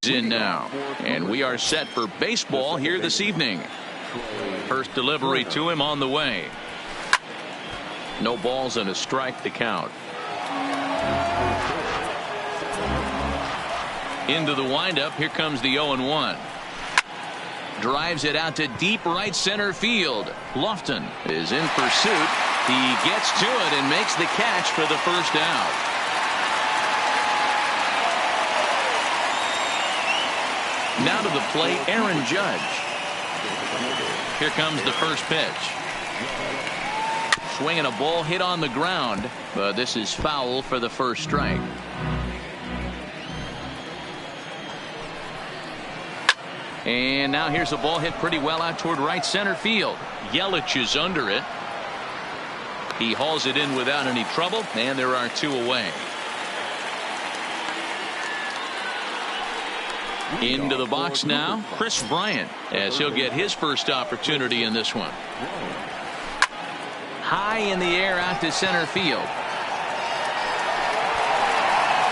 In now, and we are set for baseball here this evening. First delivery to him on the way. No balls and a strike to count. Into the windup. Here comes the 0-1. Drives it out to deep right center field. Lofton is in pursuit. He gets to it and makes the catch for the first out. Now to the plate, Aaron Judge. Here comes the first pitch. Swinging a ball hit on the ground, but this is foul for the first strike. And now here's a ball hit pretty well out toward right center field. Yelich is under it. He hauls it in without any trouble, and there are two away. Into the box now, Chris Bryant, as he'll get his first opportunity in this one. High in the air out to center field.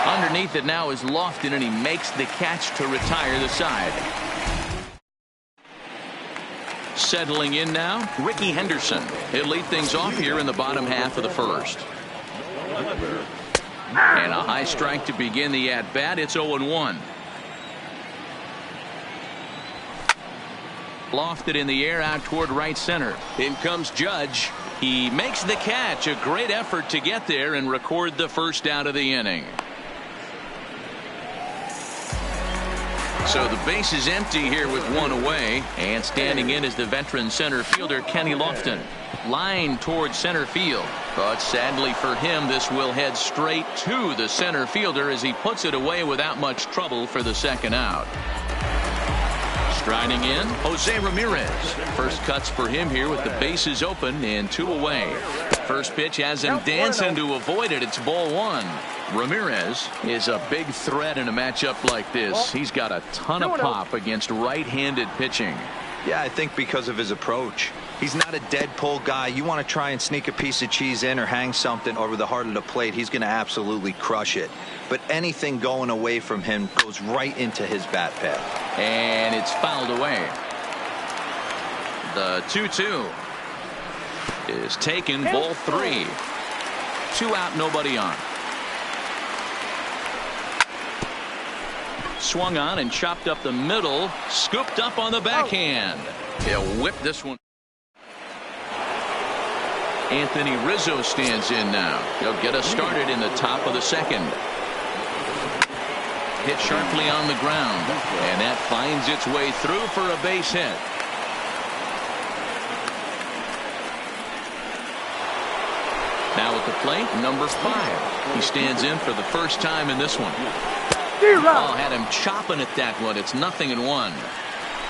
Underneath it now is Lofton, and he makes the catch to retire the side. Settling in now, Ricky Henderson. He'll lead things off here in the bottom half of the first. And a high strike to begin the at-bat. It's 0-1. Lofted in the air out toward right center. In comes Judge. He makes the catch. A great effort to get there and record the first out of the inning. So the base is empty here with one away, and standing in is the veteran center fielder Kenny Lofton. Line towards center field, but sadly for him this will head straight to the center fielder as he puts it away without much trouble for the second out. Striding in, Jose Ramirez. First cuts for him here with the bases open and two away. First pitch has him dancing to avoid it. It's ball one. Ramirez is a big threat in a matchup like this. He's got a ton of pop against right-handed pitching. Yeah, I think because of his approach. He's not a dead pull guy. You want to try and sneak a piece of cheese in or hang something over the heart of the plate, he's going to absolutely crush it. But anything going away from him goes right into his bat pad. And it's fouled away. The 2-2 is taken, ball three. Two out, nobody on. Swung on and chopped up the middle, scooped up on the backhand. He'll whip this one. Anthony Rizzo stands in now. He'll get us started in the top of the second. Hit sharply on the ground, and that finds its way through for a base hit. Now at the plate, number 5. He stands in for the first time in this one. Ball had him chopping at that one. It's 0-1.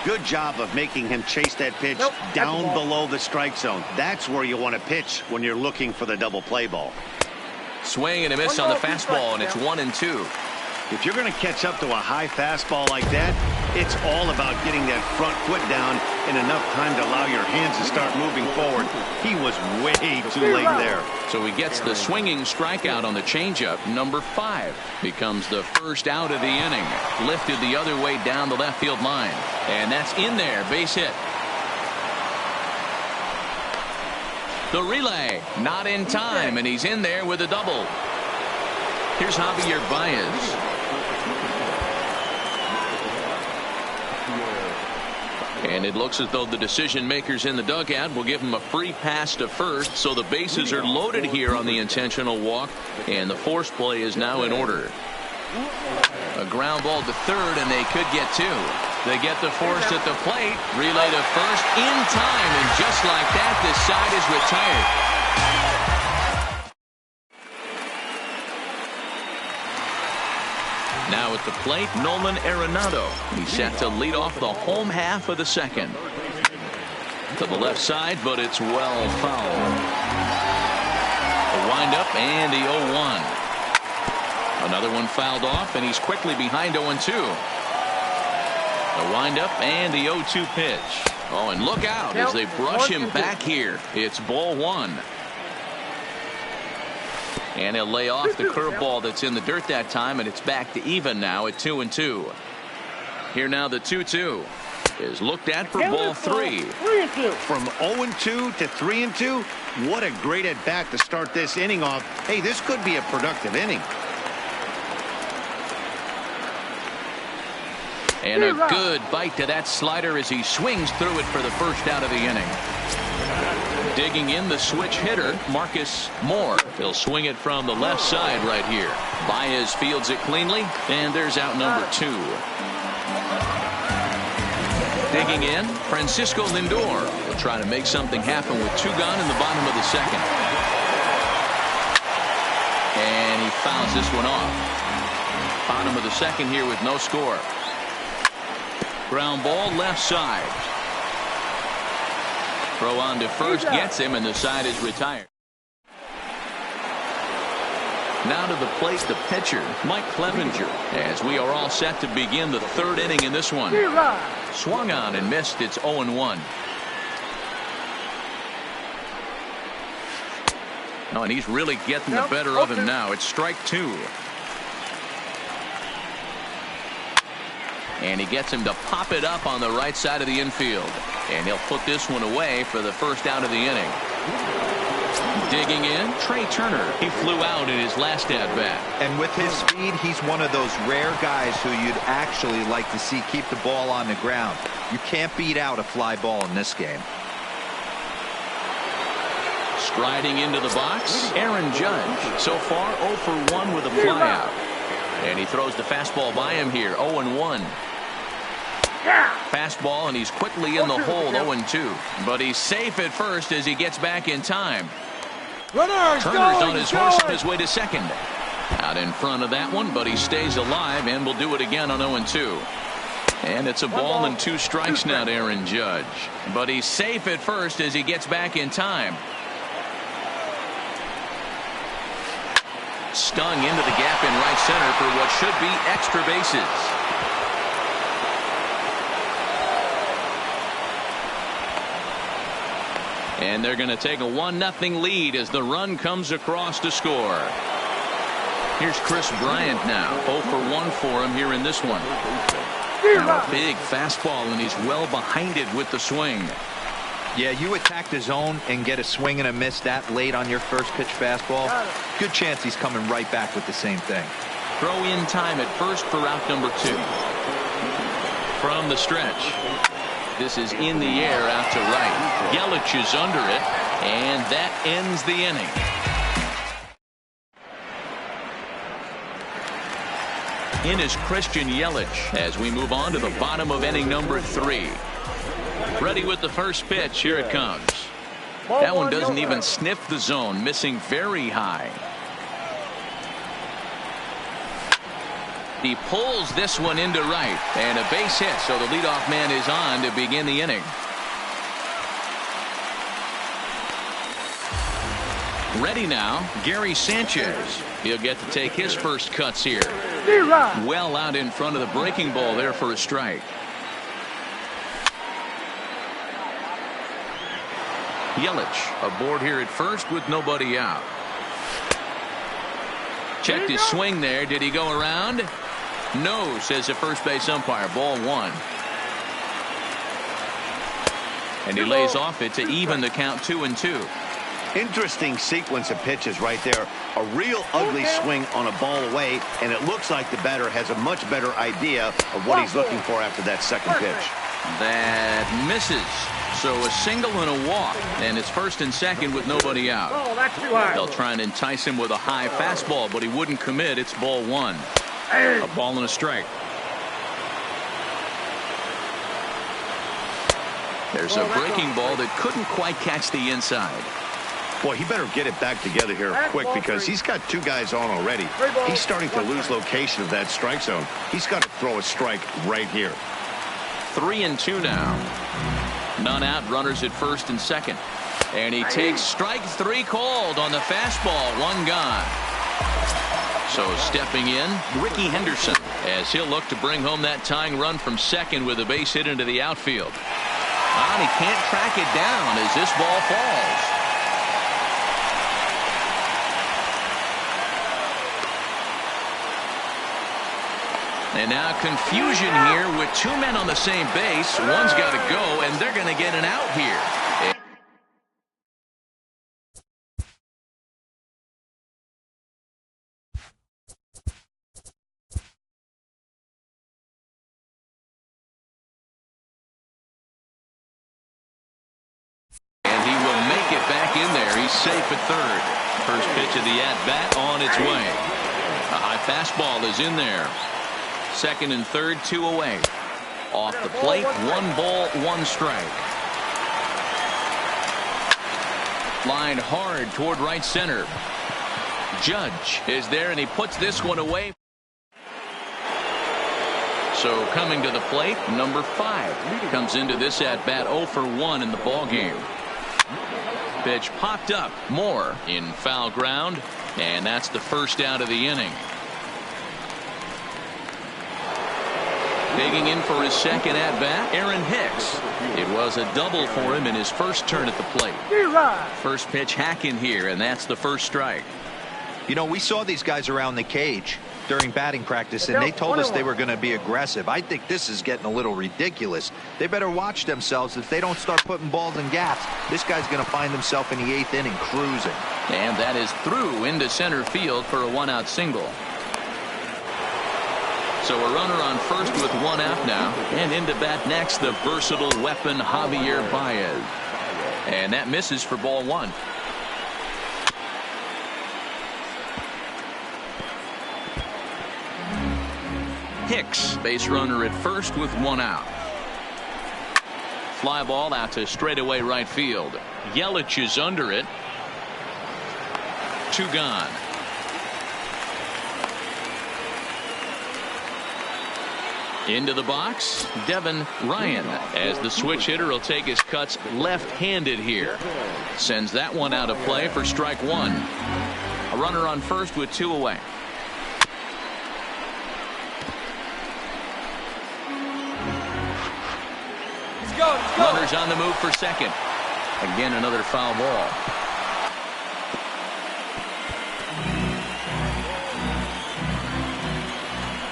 Good job of making him chase that pitch down below the strike zone. That's where you want to pitch when you're looking for the double play ball. Swing and a miss on the fastball, and it's 1-2. If you're going to catch up to a high fastball like that, it's all about getting that front foot down in enough time to allow your hands to start moving forward. He was way too late there. So he gets the swinging strikeout on the changeup. Number 5 becomes the first out of the inning. Lifted the other way down the left field line. And that's in there. Base hit. The relay not in time, and he's in there with a double. Here's Javier Baez. And it looks as though the decision makers in the dugout will give him a free pass to first, so the bases are loaded here on the intentional walk, and the force play is now in order. A ground ball to third, and they could get 2. They get the force at the plate, relay to first in time, and just like that, this side is retired. Now at the plate, Nolan Arenado. He's set to lead off the home half of the second. To the left side, but it's well fouled. A windup and the 0-1. Another one fouled off, and he's quickly behind 0-2. A windup and the 0-2 pitch. Oh, and look out as they brush him back here. It's ball 1. And he'll lay off the curveball that's in the dirt that time, and it's back to even now at 2-2. Here now the 2-2 is looked at for ball 3. 3-2. From 0-2 to 3-2, what a great at bat to start this inning off. Hey, this could be a productive inning. And a good bite to that slider as he swings through it for the first out of the inning. Digging in the switch hitter, Marcus Moore. He'll swing it from the left side right here. Baez fields it cleanly, and there's out number 2. Digging in, Francisco Lindor will try to make something happen with 2 gone in the bottom of the second. And he fouls this one off. Bottom of the second here with no score. Ground ball left side. Throw on to first gets him, and the side is retired. Now to the plate, the pitcher, Mike Clevenger, as we are all set to begin the 3rd inning in this one. Swung on and missed. It's 0-1. Oh, and he's really getting the better of him now. It's strike 2. And he gets him to pop it up on the right side of the infield. And he'll put this one away for the first out of the inning. Digging in, Trey Turner. He flew out in his last at-bat. And with his speed, he's one of those rare guys who you'd actually like to see keep the ball on the ground. You can't beat out a fly ball in this game. Striding into the box, Aaron Judge. So far 0 for 1 with a flyout. And he throws the fastball by him here. 0-1. Fastball, and he's quickly in the hole. 0-2. But he's safe at first as he gets back in time. Turner's on his horse on his way to second. Out in front of that one, but he stays alive and will do it again on 0-2. And it's a ball and 2 strikes now to Aaron Judge. But he's safe at first as he gets back in time. Stung into the gap in right center for what should be extra bases. And they're going to take a 1-0 lead as the run comes across to score. Here's Chris Bryant now. 0 for 1 for him here in this one. Now a big fastball, and he's well behind it with the swing. Yeah, you attack the zone and get a swing and a miss that late on your first pitch fastball. Good chance he's coming right back with the same thing. Throw in time at first for out number 2. From the stretch. This is in the air out to right. Yelich is under it, and that ends the inning. In is Christian Yelich as we move on to the bottom of inning number 3. Ready with the first pitch. Here it comes. That one doesn't even sniff the zone, missing very high. He pulls this one into right, and a base hit, so the leadoff man is on to begin the inning. Ready now, Gary Sanchez. He'll get to take his first cuts here. Well out in front of the breaking ball there for a strike. Yelich aboard here at first with nobody out. Checked his swing there. Did he go around? No, says the first base umpire. Ball 1. And he lays off it to even the count 2-2. Interesting sequence of pitches right there. A real ugly swing on a ball away, and it looks like the batter has a much better idea of what he's looking for after that second pitch. That misses. So a single and a walk, and it's first and second with nobody out. They'll try and entice him with a high fastball, but he wouldn't commit. It's ball 1. A ball and a strike. There's a breaking ball that couldn't quite catch the inside. Boy, he better get it back together here quick because he's got 2 guys on already. He's starting to lose location of that strike zone. He's got to throw a strike right here. 3-2 now. None out, runners at first and second. And he takes strike 3 called on the fastball. 1 gone. So stepping in, Ricky Henderson, as he'll look to bring home that tying run from second with a base hit into the outfield. And he can't track it down as this ball falls. And now confusion here with two men on the same base. One's got to go, and they're going to get an out here. And he will make it back in there. He's safe at third. First pitch of the at-bat on its way. A high fastball is in there. Second and third, 2 away. Off the plate, 1 ball, 1 strike. Line hard toward right center. Judge is there, and he puts this one away. So coming to the plate, number 5 comes into this at bat 0 for 1 in the ball game. Pitch popped up. Moore in foul ground, and that's the first out of the inning. Digging in for his second at bat, Aaron Hicks. It was a double for him in his first turn at the plate. First pitch hacking here, and that's the first strike. You know, we saw these guys around the cage during batting practice, and they told us they were going to be aggressive. I think this is getting a little ridiculous. They better watch themselves. If they don't start putting balls in gaps, this guy's going to find himself in the 8th inning cruising. And that is through into center field for a 1-out single. So a runner on first with 1 out now, and into bat next the versatile weapon Javier Baez, and that misses for ball 1. Hicks, base runner at first with 1 out. Fly ball out to straightaway right field. Yelich is under it. 2 gone. Into the box, Devin Ryan, as the switch hitter will take his cuts left-handed here. Sends that one out of play for strike 1. A runner on first with 2 away. Let's go. Runners on the move for second. Again, another foul ball.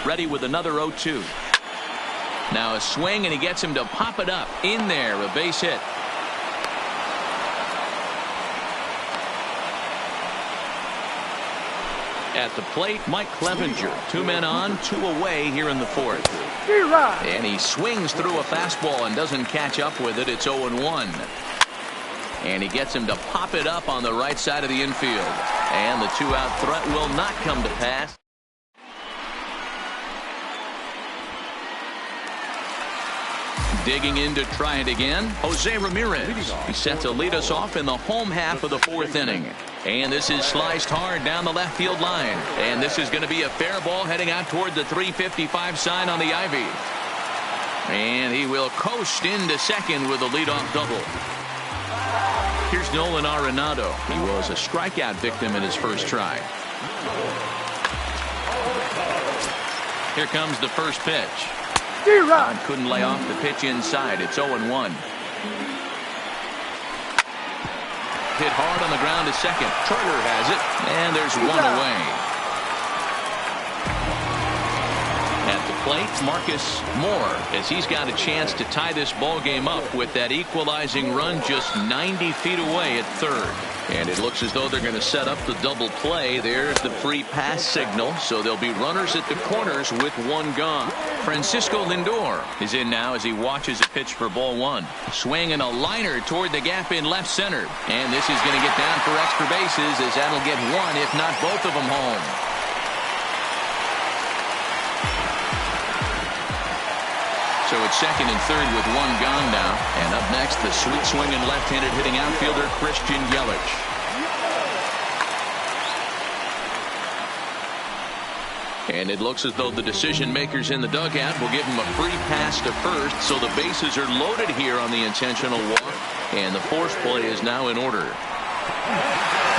Ready with another 0-2. Now a swing, and he gets him to pop it up. In there, a base hit. At the plate, Mike Clevenger. 2 men on, 2 away here in the 4th. And he swings through a fastball and doesn't catch up with it. It's 0-1. And he gets him to pop it up on the right side of the infield. And the 2-out threat will not come to pass. Digging in to try it again, Jose Ramirez. He's set to lead us off in the home half of the 4th inning. And this is sliced hard down the left field line. And this is going to be a fair ball heading out toward the 355 sign on the ivy. And he will coast into second with a leadoff double. Here's Nolan Arenado. He was a strikeout victim in his first try. Here comes the first pitch. Couldn't lay off the pitch inside. It's 0-1. Hit hard on the ground to second. Turner has it, and there's 1 away. At the plate, Marcus Moore, as he's got a chance to tie this ball game up with that equalizing run just 90 feet away at third. And it looks as though they're going to set up the double play. There's the free pass signal, so there'll be runners at the corners with 1 gone. Francisco Lindor is in now as he watches a pitch for ball 1. Swing and a liner toward the gap in left center. And this is going to get down for extra bases, as that'll get 1, if not both of them, home. So it's second and third with 1 gone now. And up next, the sweet swinging left-handed hitting outfielder Christian Yelich. And it looks as though the decision makers in the dugout will give him a free pass to first. So the bases are loaded here on the intentional walk. And the force play is now in order.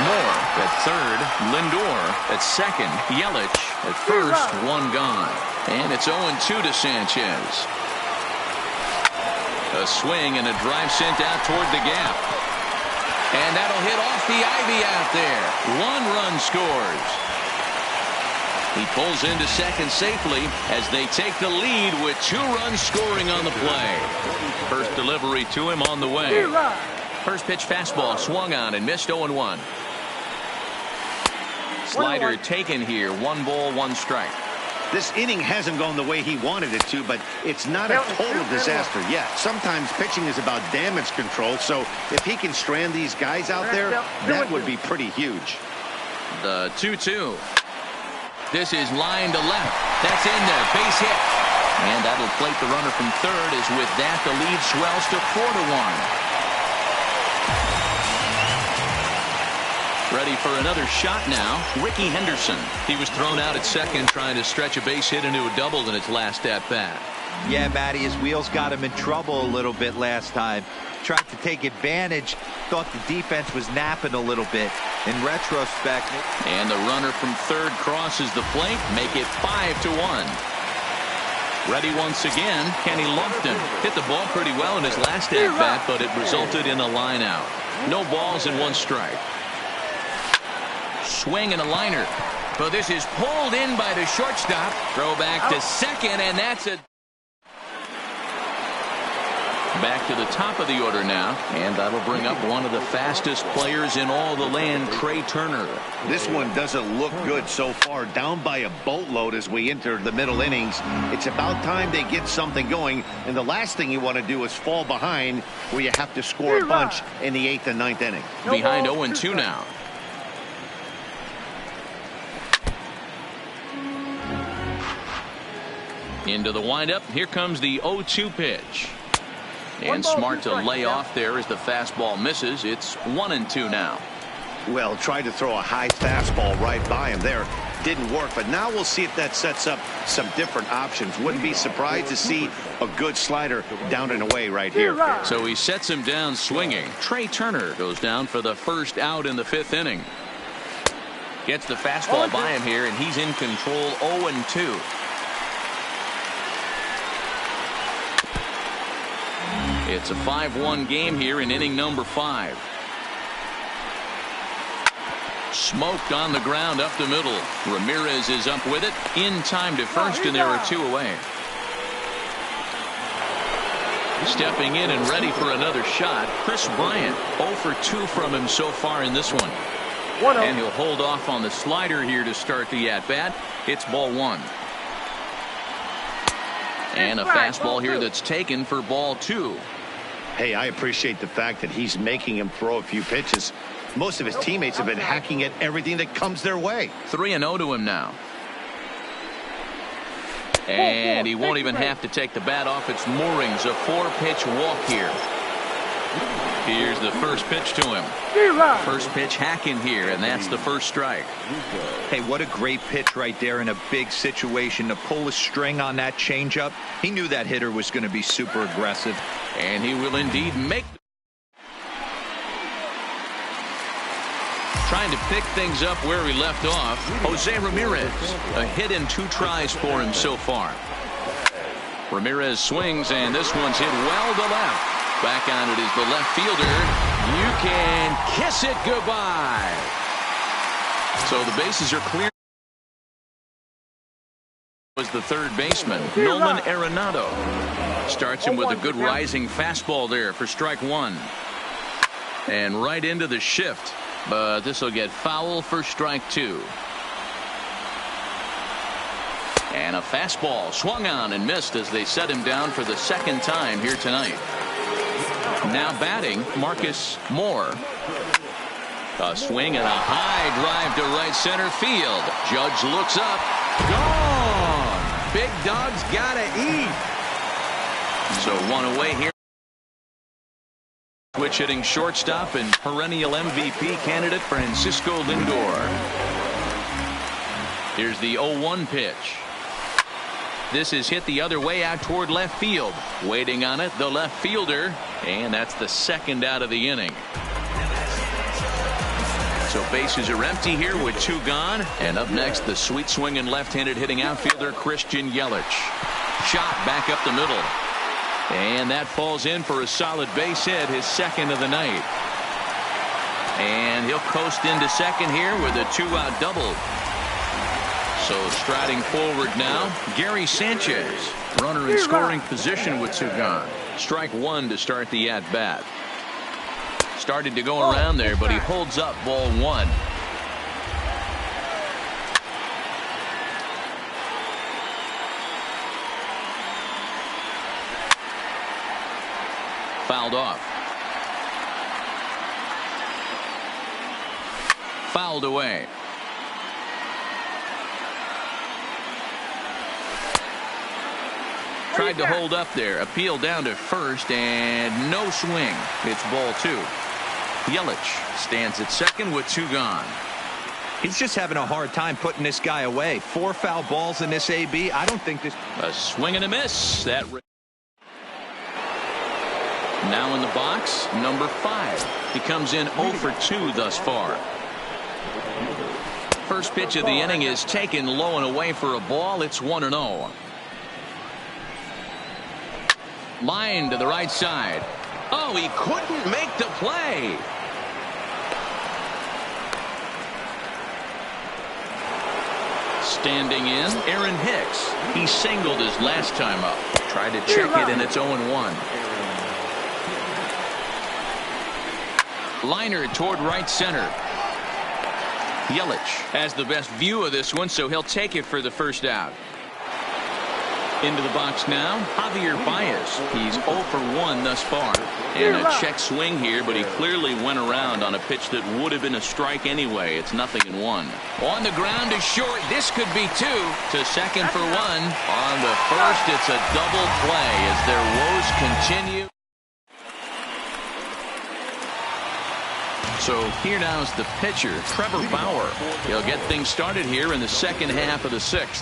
Moore at third, Lindor at second, Yelich at first, 1 gone. And it's 0-2 to Sanchez. A swing and a drive sent out toward the gap. And that'll hit off the ivy out there. 1 run scores. He pulls into second safely as they take the lead with 2 runs scoring on the play. First delivery to him on the way. First pitch fastball swung on and missed 0-1. Slider taken here. 1 ball, 1 strike. This inning hasn't gone the way he wanted it to, but it's not a total disaster yet. Sometimes pitching is about damage control, so if he can strand these guys out there, that would be pretty huge. The 2-2. This is line to left. That's in there. Base hit. And that'll plate the runner from third, as with that the lead swells to 4-1. Ready for another shot now. Ricky Henderson. He was thrown out at second trying to stretch a base hit into a double in its last at-bat. Yeah, Matty, his wheels got him in trouble a little bit last time. Tried to take advantage. Thought the defense was napping a little bit. In retrospect. And the runner from third crosses the plate. Make it 5-1. Ready once again. Kenny Lofton hit the ball pretty well in his last at-bat, but it resulted in a line out. No balls and 1 strike. Swing and a liner. But this is pulled in by the shortstop. Throw back to second, and that's it. Back to the top of the order now, and that'll bring up one of the fastest players in all the land, Trey Turner. This one doesn't look good so far. Down by a boatload as we enter the middle innings. It's about time they get something going, and the last thing you want to do is fall behind where you have to score a bunch in the 8th and 9th inning. Behind 0-2 now. Into the windup. Here comes the 0-2 pitch. And smart to lay off there as the fastball misses. It's 1-2 now. Well, tried to throw a high fastball right by him there. Didn't work, but now we'll see if that sets up some different options. Wouldn't be surprised to see a good slider down and away right here. So he sets him down swinging. Trey Turner goes down for the first out in the 5th inning. Gets the fastball by him here, and he's in control. 0-2. It's a 5-1 game here in inning number 5. Smoked on the ground up the middle. Ramirez is up with it in time to first, and there are 2 away. Stepping in and ready for another shot, Chris Bryant. 0 for 2 from him so far in this one. And he'll hold off on the slider here to start the at-bat. It's ball 1. And a fastball here that's taken for ball 2. Hey, I appreciate the fact that he's making him throw a few pitches. Most of his teammates have been hacking at everything that comes their way. 3-0 to him now. And he won't even have to take the bat off its moorings. A 4-pitch walk here. Here's the first pitch to him. First pitch hacking here, and that's the first strike. Hey, what a great pitch right there in a big situation to pull a string on that changeup. He knew that hitter was going to be super aggressive. And he will indeed make. Trying to pick things up where he left off. Jose Ramirez. A hit in 2 tries for him so far. Ramirez swings, and this one's hit well to left. Back on it is the left fielder. You can kiss it goodbye. So the bases are clear. Was the third baseman, Nolan Arenado. Starts him with a good rising fastball there for strike 1. And right into the shift. But this will get foul for strike 2. And a fastball swung on and missed as they set him down for the 2nd time here tonight. Now batting, Marcus Moore. A swing and a high drive to right center field. Judge looks up. Gone. Big dog's gotta eat. So 1 away here. Switch hitting shortstop and perennial MVP candidate Francisco Lindor. Here's the 0-1 pitch. This is hit the other way out toward left field. Waiting on it, the left fielder. And that's the 2nd out of the inning. So bases are empty here with 2 gone. And up next, the sweet swinging left-handed hitting outfielder Christian Yelich. Shot back up the middle. And that falls in for a solid base hit, his 2nd of the night. And he'll coast into second here with a 2-out double. So striding forward now, Gary Sanchez. Runner in scoring position with two gone. Strike one to start the at-bat. Started to go around there, but he holds up ball one. Fouled off. Fouled away. Tried to hold up there. Appeal down to first and no swing. It's ball two. Yelich stands at second with two gone. He's just having a hard time putting this guy away. 4 foul balls in this AB. I don't think this. A swing and a miss. That. Now in the box, number 5. He comes in 0 for 2 thus far. First pitch of the inning is taken low and away for a ball. It's 1-0. Line to the right side. Oh, he couldn't make the play. Standing in, Aaron Hicks. He singled his last time up. Tried to check it, and it's 0-1. Liner toward right center. Yelich has the best view of this one, so he'll take it for the first out. Into the box now, Javier Baez. He's 0 for 1 thus far. And a check swing here, but he clearly went around on a pitch that would have been a strike anyway. It's 0-1. On the ground is short. This could be 2. To second for 1. On the first, it's a double play as their woes continue. So here now is the pitcher, Trevor Bauer. He'll get things started here in the second half of the 6th.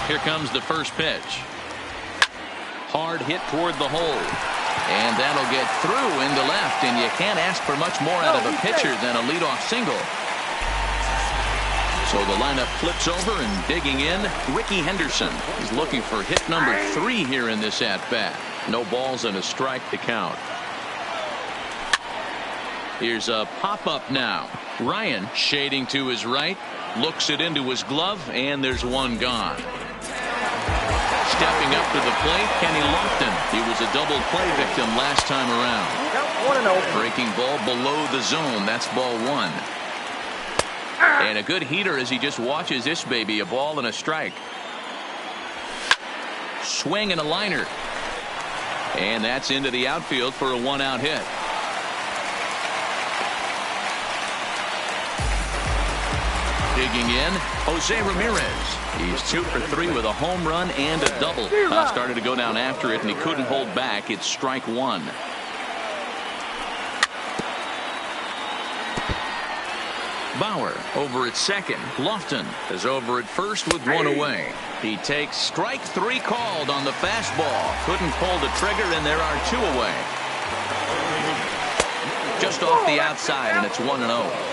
Here comes the first pitch. Hard hit toward the hole. And that'll get through into left, and you can't ask for much more out of a pitcher than a leadoff single. So the lineup flips over, and digging in, Ricky Henderson. He's looking for hit number 3 here in this at-bat. No balls and a strike to count. Here's a pop-up now. Ryan shading to his right, looks it into his glove, and there's one gone. Stepping up to the plate, Kenny Lofton. He was a double play victim last time around. Breaking ball below the zone. That's ball 1. And a good heater as he just watches this baby. A ball and a strike. Swing and a liner. And that's into the outfield for a 1-out hit. Digging in, Jose Ramirez. He's 2 for 3 with a home run and a double. Started to go down after it, and he couldn't hold back. It's strike 1. Bauer over at second. Lofton is over at first with 1 away. He takes strike 3 called on the fastball. Couldn't pull the trigger, and there are 2 away. Just off the outside, and it's 1-0.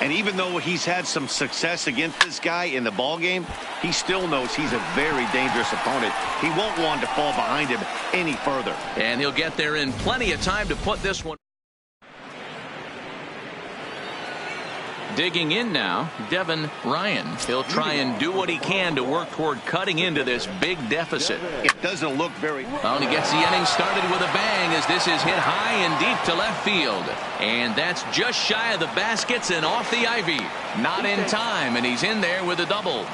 And even though he's had some success against this guy in the ball game, he still knows he's a very dangerous opponent. He won't want to fall behind him any further. And he'll get there in plenty of time to put this one. Digging in now, Devin Ryan. He'll try and do what he can to work toward cutting into this big deficit. It doesn't look very well. And he gets the inning started with a bang as this is hit high and deep to left field. And that's just shy of the baskets and off the ivy. Not in time, and he's in there with a double.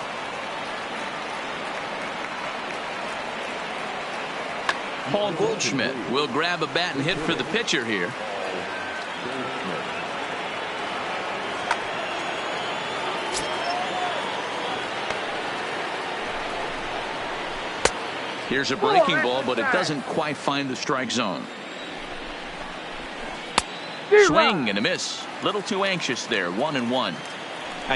Paul Goldschmidt will grab a bat and hit for the pitcher here. Here's a breaking ball, but it doesn't quite find the strike zone. Swing and a miss. Little too anxious there. 1-1.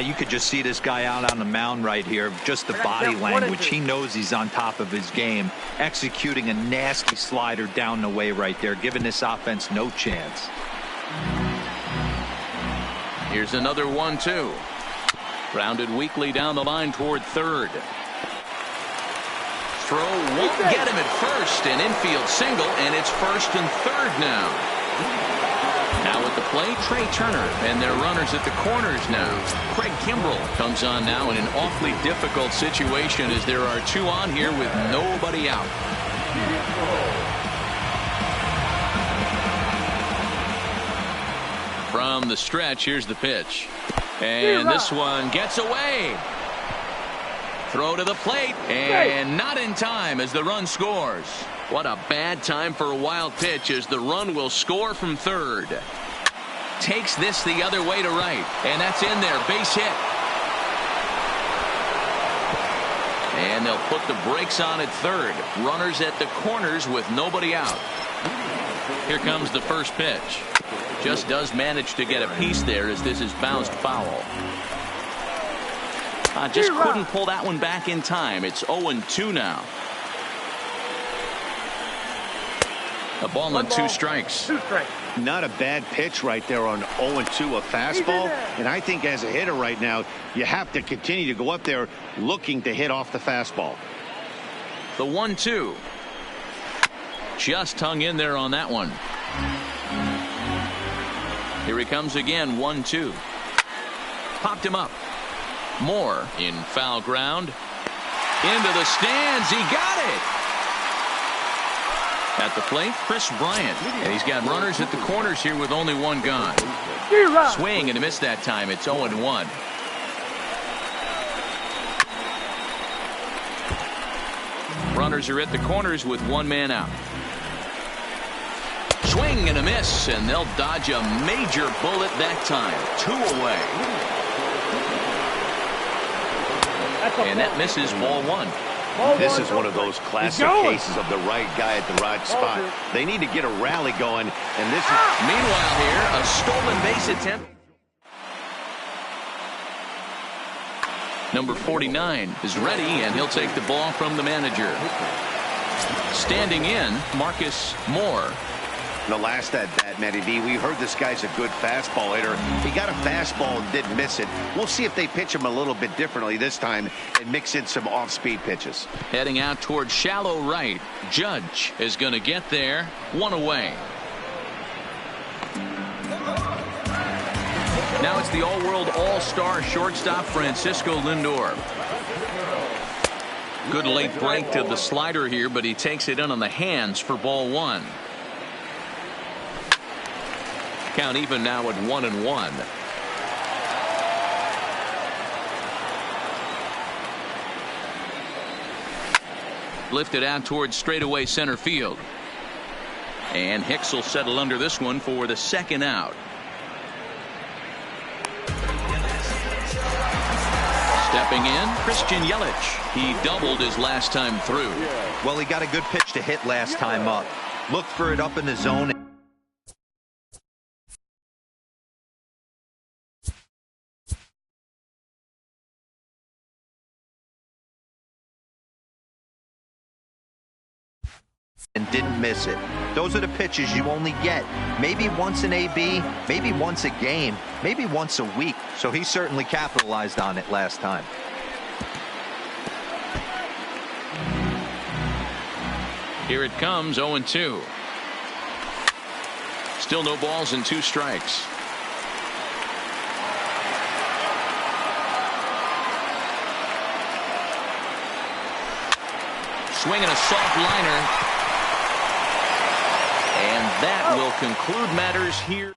You could just see this guy out on the mound right here. Just the body language. He knows he's on top of his game. Executing a nasty slider down the way right there. Giving this offense no chance. Here's another 1-2. Grounded weakly down the line toward third. Throw won't get him at first. An infield single, and it's first and third now. Now at the plate, Trey Turner, and their runners at the corners now. Craig Kimbrell comes on now in an awfully difficult situation as there are two on here with nobody out. From the stretch, here's the pitch. And this one gets away. Throw to the plate, and not in time as the run scores. What a bad time for a wild pitch as the run will score from third. Takes this the other way to right, and that's in there. Base hit. And they'll put the brakes on at third. Runners at the corners with nobody out. Here comes the first pitch. Just does manage to get a piece there as this is bounced foul. Just couldn't pull that one back in time. It's 0-2 now. A ball and 2 strikes. Not a bad pitch right there on 0-2, a fastball. And I think as a hitter right now, you have to continue to go up there looking to hit off the fastball. The 1-2. Just hung in there on that one. Here he comes again, 1-2. Popped him up. Moore in foul ground. Into the stands. He got it. At the plate, Chris Bryant. And he's got runners at the corners here with only one gone. Swing and a miss that time. It's 0-1. Runners are at the corners with one man out. Swing and a miss, and they'll dodge a major bullet that time. 2 away. And that misses ball 1. This is one of those classic cases of the right guy at the right spot. They need to get a rally going, and this is... Meanwhile here, a stolen base attempt. Number 49 is ready, and he'll take the ball from the manager. Standing in, Marcus Moore. The last at bat, Matty D, we heard this guy's a good fastball hitter. He got a fastball and didn't miss it. We'll see if they pitch him a little bit differently this time and mix in some off-speed pitches. Heading out towards shallow right. Judge is going to get there. 1 away. Now it's the all-world all-star shortstop Francisco Lindor. Good late break to the slider here, but he takes it in on the hands for ball 1. Count even now at 1-1. Lifted out towards straightaway center field. And Hicks will settle under this one for the second out. Stepping in, Christian Yelich. He doubled his last time through. Well, he got a good pitch to hit last time up. Looked for it up in the zone. And didn't miss it. Those are the pitches you only get maybe once in AB, maybe once a game, maybe once a week. So he certainly capitalized on it last time. Here it comes, 0-2. Still no balls and 2 strikes. Swinging a soft liner. And that will conclude matters here.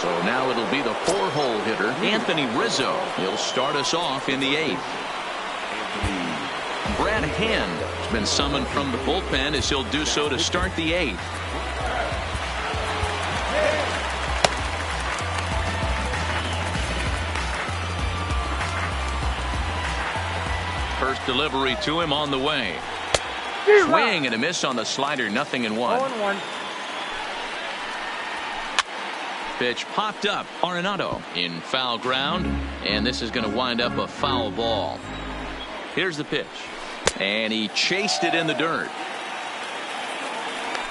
So now it'll be the 4-hole hitter, Anthony Rizzo. He'll start us off in the 8th. Brad Hand has been summoned from the bullpen as he'll do so to start the 8th. First delivery to him on the way. Swing and a miss on the slider, 0-1. Pitch popped up. Arenado in foul ground, and this is going to wind up a foul ball. Here's the pitch, and he chased it in the dirt.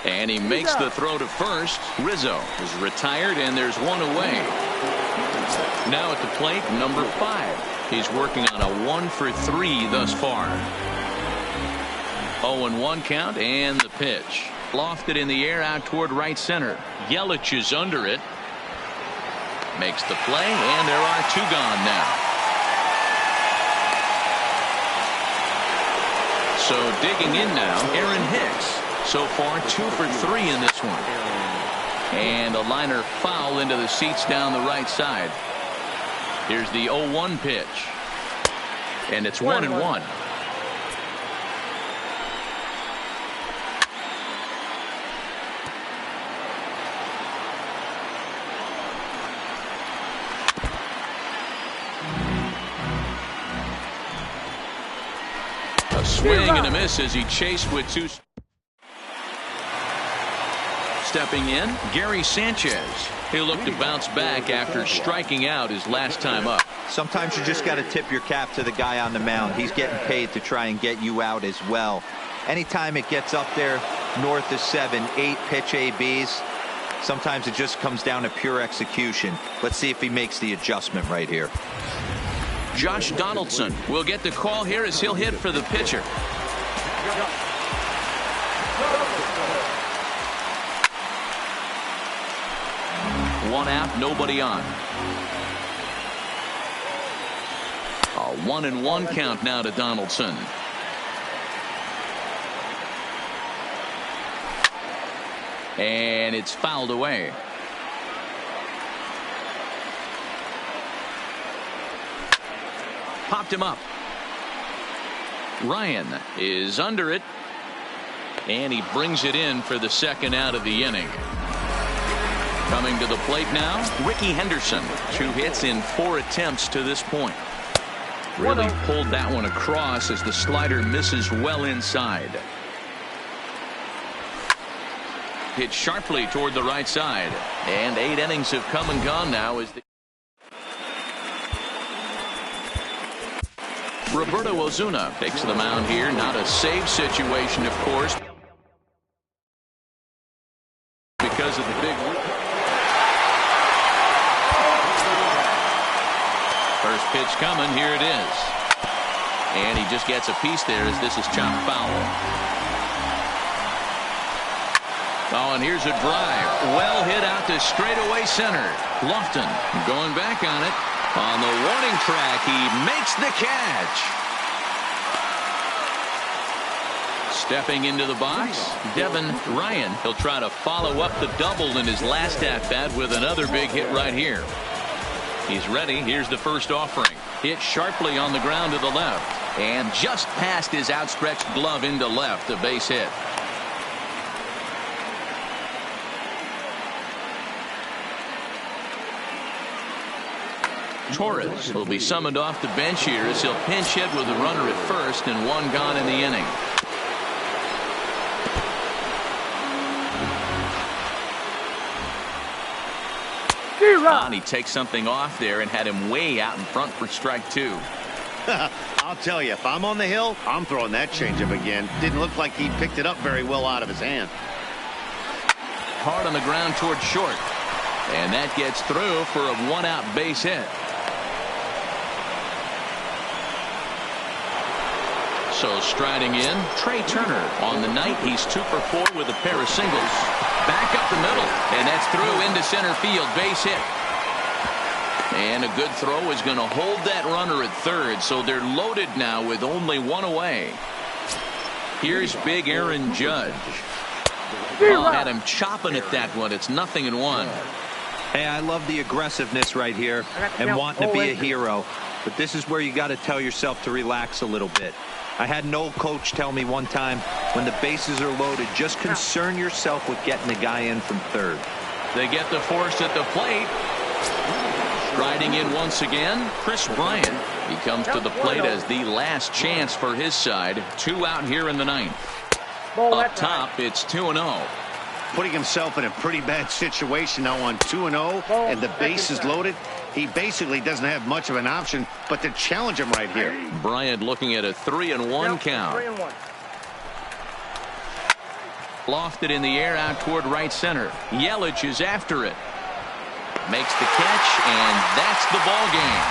And he makes the throw to first. Rizzo is retired, and there's 1 away. Now at the plate, number 5. He's working on a 1-for-3 thus far. 0-1 count, and the pitch. Lofted in the air out toward right center. Yelich is under it. Makes the play, and there are 2 gone now. So digging in now, Aaron Hicks. So far 2 for 3 in this one. And a liner foul into the seats down the right side. Here's the 0-1 pitch. And it's 1-1. A swing and a miss as he chased with 2. Stepping in, Gary Sanchez. He'll look to bounce back after striking out his last time up. Sometimes you just got to tip your cap to the guy on the mound. He's getting paid to try and get you out as well. Anytime it gets up there north of 7, 8 pitch ABs, sometimes it just comes down to pure execution. Let's see if he makes the adjustment right here. Josh Donaldson will get the call here as he'll hit for the pitcher. One out, nobody on. A 1-1 count now to Donaldson. And it's fouled away. Popped him up. Ryan is under it. And he brings it in for the second out of the inning. Coming to the plate now, Ricky Henderson. 2 hits in 4 attempts to this point. Really pulled that one across as the slider misses well inside. Hit sharply toward the right side. And 8 innings have come and gone now as the Roberto Ozuna takes the mound here. Not a save situation, of course, because of the big. First pitch coming. Here it is. And he just gets a piece there as this is chopped foul. Oh, and here's a drive. Well hit out to straightaway center. Lofton going back on it. On the warning track, he makes the catch. Stepping into the box, Devin Ryan. He'll try to follow up the double in his last at-bat with another big hit right here. He's ready. Here's the first offering. Hit sharply on the ground to the left. And just past his outstretched glove into left, a base hit. Torres will be summoned off the bench here as he'll pinch hit with a runner at first and 1 gone in the inning. And he takes something off there and had him way out in front for strike 2. I'll tell you, if I'm on the hill, I'm throwing that changeup again. Didn't look like he picked it up very well out of his hand. Hard on the ground toward short. And that gets through for a 1-out base hit. So striding in, Trey Turner. On the night, he's 2 for 4 with a pair of singles. Back up the middle, and that's through into center field. Base hit. And a good throw is going to hold that runner at third, so they're loaded now with only 1 away. Here's big Aaron Judge. Oh, had him chopping at that one. It's 0-1. Hey, I love the aggressiveness right here and wanting to be a hero. But this is where you got to tell yourself to relax a little bit. I had an old coach tell me one time, when the bases are loaded, just concern yourself with getting the guy in from third. They get the force at the plate. Striding in once again, Chris Bryant. He comes to the plate as the last chance for his side. 2 out here in the 9th. Up top, it's 2-0. Putting himself in a pretty bad situation now on 2-0, and the base is loaded. He basically doesn't have much of an option but to challenge him right here. Bryant looking at a 3-1 count. 3-1. Lofted in the air out toward right center. Yelich is after it. Makes the catch, and that's the ball game.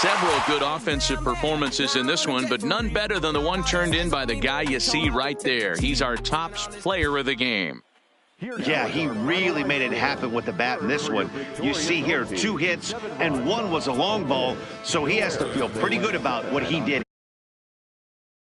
several good offensive performances in this one, but none better than the one turned in by the guy you see right there. He's our top player of the game. Yeah, he really made it happen with the bat in this one. You see here 2 hits and 1 was a long ball, so he has to feel pretty good about what he did.